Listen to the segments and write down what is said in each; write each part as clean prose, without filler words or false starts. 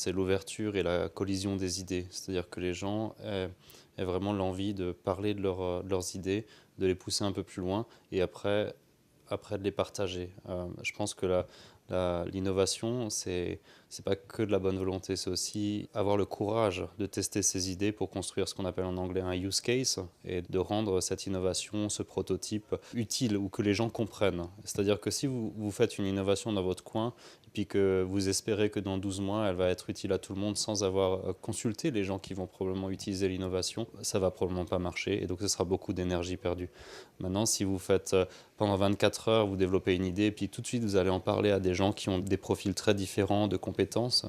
C'est l'ouverture et la collision des idées. C'est-à-dire que les gens aient vraiment l'envie de parler de leurs idées, de les pousser un peu plus loin et après de les partager. Je pense que l'innovation, c'est pas que de la bonne volonté, c'est aussi avoir le courage de tester ses idées pour construire ce qu'on appelle en anglais un use case et de rendre cette innovation, ce prototype utile ou que les gens comprennent. C'est-à-dire que si vous faites une innovation dans votre coin et puis que vous espérez que dans 12 mois, elle va être utile à tout le monde sans avoir consulté les gens qui vont probablement utiliser l'innovation, ça va probablement pas marcher et donc ce sera beaucoup d'énergie perdue. Maintenant, si vous faites pendant 24 heures, vous développez une idée, et puis tout de suite, vous allez en parler à des gens qui ont des profils très différents de compétences.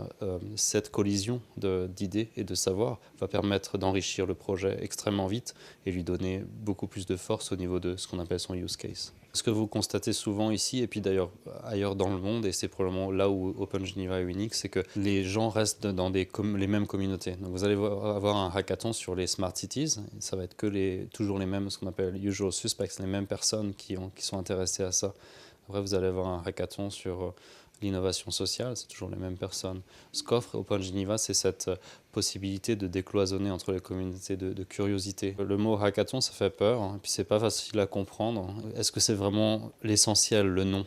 Cette collision d'idées et de savoir va permettre d'enrichir le projet extrêmement vite et lui donner beaucoup plus de force au niveau de ce qu'on appelle son use case. Ce que vous constatez souvent ici, et puis d'ailleurs ailleurs dans le monde, et c'est probablement là où Open Geneva est unique, c'est que les gens restent dans les mêmes communautés. Donc vous allez avoir un hackathon sur les smart cities, et ça va être toujours les mêmes, ce qu'on appelle usual suspects, les mêmes personnes qui sont intéressées à ça. Après, vous allez avoir un hackathon sur l'innovation sociale, c'est toujours les mêmes personnes. Ce qu'offre Open Geneva, c'est cette possibilité de décloisonner entre les communautés de curiosité. Le mot hackathon, ça fait peur, hein, et puis c'est pas facile à comprendre. Est-ce que c'est vraiment l'essentiel, le nom?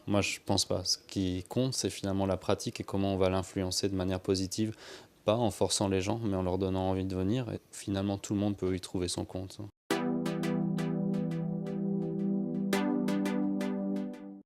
Moi, je pense pas. Ce qui compte, c'est finalement la pratique et comment on va l'influencer de manière positive, pas en forçant les gens, mais en leur donnant envie de venir. Et finalement, tout le monde peut y trouver son compte.